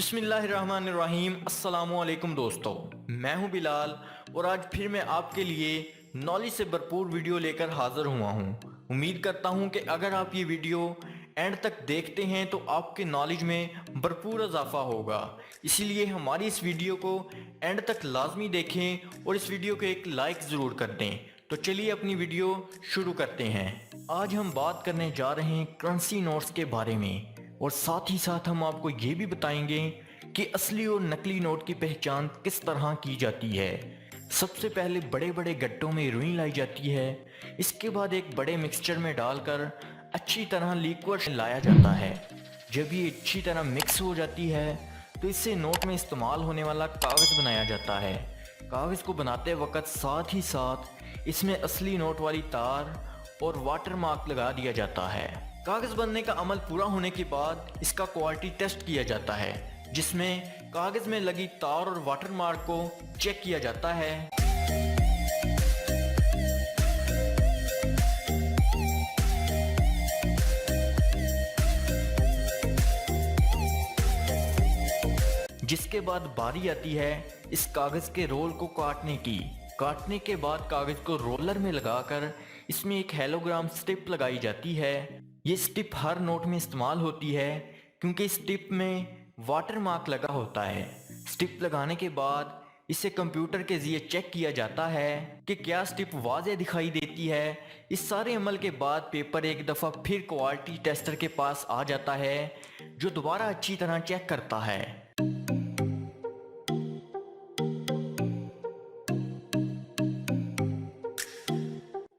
बिस्मिल्लाहिर्रहमानिर्रहीम। अस्सलामुअलैकुम दोस्तों, मैं हूं बिलाल और आज फिर मैं आपके लिए नॉलेज से भरपूर वीडियो लेकर हाज़िर हुआ हूं। उम्मीद करता हूं कि अगर आप ये वीडियो एंड तक देखते हैं तो आपके नॉलेज में भरपूर इजाफा होगा। इसीलिए हमारी इस वीडियो को एंड तक लाजमी देखें और इस वीडियो को एक लाइक ज़रूर कर दें। तो चलिए अपनी वीडियो शुरू करते हैं। आज हम बात करने जा रहे हैं करेंसी नोट्स के बारे में और साथ ही साथ हम आपको ये भी बताएंगे कि असली और नकली नोट की पहचान किस तरह की जाती है। सबसे पहले बड़े बड़े गट्टों में रुई लाई जाती है। इसके बाद एक बड़े मिक्सचर में डालकर अच्छी तरह लिक्विड लाया जाता है। जब ये अच्छी तरह मिक्स हो जाती है तो इससे नोट में इस्तेमाल होने वाला कागज़ बनाया जाता है। कागज़ को बनाते वक्त साथ ही साथ इसमें असली नोट वाली तार और वाटर मार्क लगा दिया जाता है। कागज़ बनने का अमल पूरा होने के बाद इसका क्वालिटी टेस्ट किया जाता है, जिसमें कागज़ में लगी तार और वाटर मार्क को चेक किया जाता है। जिसके बाद बारी आती है इस कागज़ के रोल को काटने की। काटने के बाद कागज़ को रोलर में लगाकर इसमें एक हेलोग्राम स्ट्रिप लगाई जाती है। ये स्ट्रिप हर नोट में इस्तेमाल होती है क्योंकि इस स्ट्रिप में वाटर मार्क लगा होता है। स्ट्रिप लगाने के बाद इसे कंप्यूटर के जरिए चेक किया जाता है कि क्या स्ट्रिप वाज़ेह दिखाई देती है। इस सारे अमल के बाद पेपर एक दफ़ा फिर क्वालिटी टेस्टर के पास आ जाता है, जो दोबारा अच्छी तरह चेक करता है।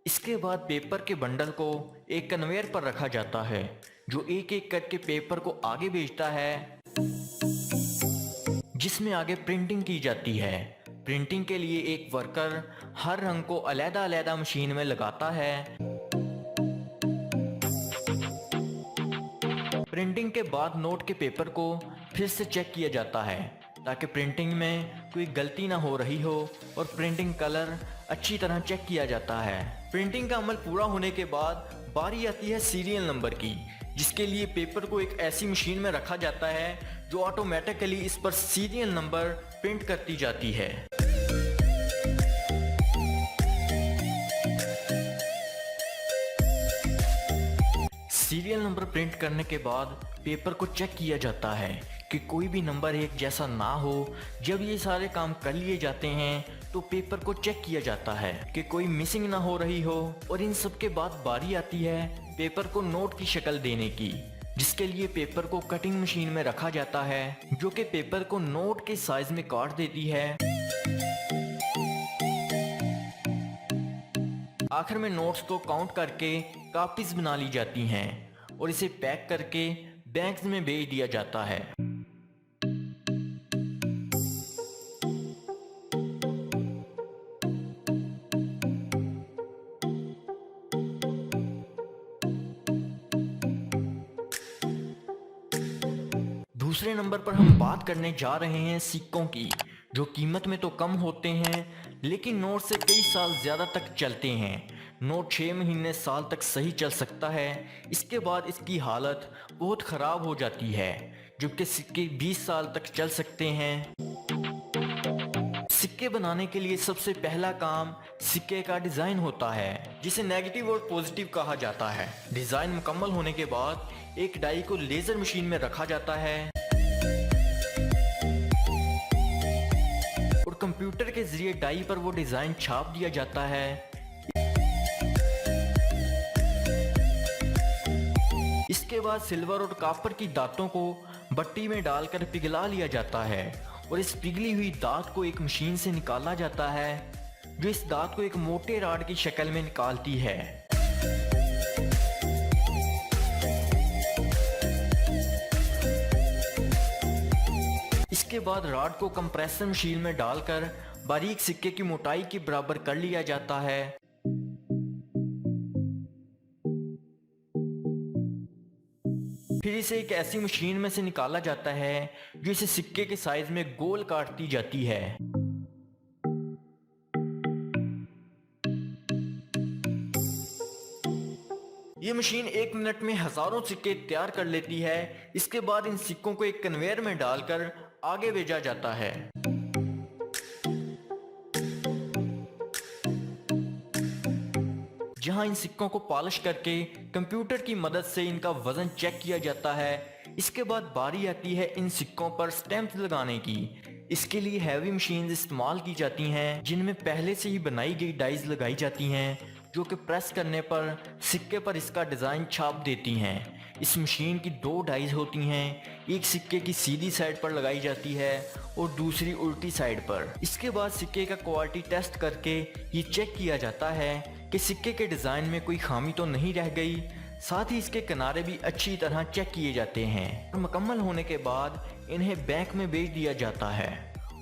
इसके बाद पेपर के बंडल को एक कन्वेयर पर रखा जाता है, जो एक एक करके पेपर को आगे भेजता है, जिसमें आगे प्रिंटिंग की जाती है। प्रिंटिंग के लिए एक वर्कर हर रंग को अलग-अलग मशीन में लगाता है। प्रिंटिंग के बाद नोट के पेपर को फिर से चेक किया जाता है ताकि प्रिंटिंग में कोई गलती ना हो रही हो, और प्रिंटिंग कलर अच्छी तरह चेक किया जाता है। प्रिंटिंग का अमल पूरा होने के बाद बारी आती है सीरियल नंबर की, जिसके लिए पेपर को एक ऐसी मशीन में रखा जाता है जो ऑटोमेटिकली इस पर सीरियल नंबर प्रिंट करती जाती है। सीरियल नंबर प्रिंट करने के बाद पेपर को चेक किया जाता है कि कोई भी नंबर एक जैसा ना हो। जब ये सारे काम कर लिए जाते हैं तो पेपर को चेक किया जाता है कि कोई मिसिंग ना हो रही हो, और इन सब के बाद बारी आती है पेपर को नोट की शक्ल देने की, जिसके लिए पेपर को कटिंग मशीन में रखा जाता है, जो कि पेपर को नोट के साइज में काट देती है। आखिर में नोट्स को काउंट करके कॉपीज बना ली जाती हैं और इसे पैक करके बैंक्स में भेज दिया जाता है। दूसरे नंबर पर हम बात करने जा रहे हैं सिक्कों की, जो कीमत में तो कम होते हैं लेकिन नोट से कई साल ज़्यादा तक चलते हैं। नोट 6 महीने साल तक सही चल सकता है, इसके बाद इसकी हालत बहुत ख़राब हो जाती है, जबकि सिक्के 20 साल तक चल सकते हैं। सिक्के बनाने के लिए सबसे पहला काम सिक्के का डिज़ाइन होता है, जिसे नेगेटिव और पॉजिटिव कहा जाता है। डिज़ाइन मुकम्मल होने के बाद एक डाई को लेज़र मशीन में रखा जाता है और कंप्यूटर के जरिए डाई पर वो डिज़ाइन छाप दिया जाता है। इसके बाद सिल्वर और कॉपर की दांतों को भट्टी में डालकर पिघला लिया जाता है और इस पिघली हुई दांत को एक मशीन से निकाला जाता है, जो इस दांत को एक मोटे राड की शक्ल में निकालती है। इसके बाद राड को कंप्रेसर मशीन में डालकर बारीक सिक्के की मोटाई के बराबर कर लिया जाता है। फिर इसे एक ऐसी मशीन में से निकाला जाता है जो इसे सिक्के के साइज में गोल काटती जाती है। ये मशीन 1 मिनट में हजारों सिक्के तैयार कर लेती है। इसके बाद इन सिक्कों को एक कन्वेयर में डालकर आगे भेजा जाता है। जहां इन सिक्कों को पॉलिश करके कंप्यूटर की मदद से इनका वजन चेक किया जाता है। इसके बाद बारी आती है इन सिक्कों पर स्टैंप्स लगाने की। इसके लिए हैवी मशीन्स इस्तेमाल की जाती हैं, जिनमें पहले से ही बनाई गई डाइज लगाई जाती हैं, जो कि प्रेस करने पर सिक्के पर इसका डिज़ाइन छाप देती हैं। इस मशीन की 2 डाइज होती हैं, एक सिक्के की सीधी साइड पर लगाई जाती है और दूसरी उल्टी साइड पर। इसके बाद सिक्के का क्वालिटी टेस्ट करके ये चेक किया जाता है कि सिक्के के डिज़ाइन में कोई खामी तो नहीं रह गई। साथ ही इसके किनारे भी अच्छी तरह चेक किए जाते हैं और मुकम्मल होने के बाद इन्हें बैंक में भेज दिया जाता है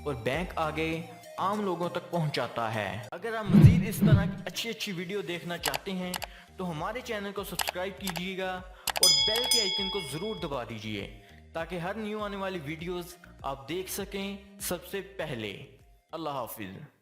और बैंक आगे आम लोगों तक पहुंचाता है। अगर आप मज़ीद इस तरह की अच्छी वीडियो देखना चाहते हैं तो हमारे चैनल को सब्सक्राइब कीजिएगा और बेल के आइकन को ज़रूर दबा दीजिए, ताकि हर न्यू आने वाली वीडियोस आप देख सकें सबसे पहले। अल्लाह हाफिज़।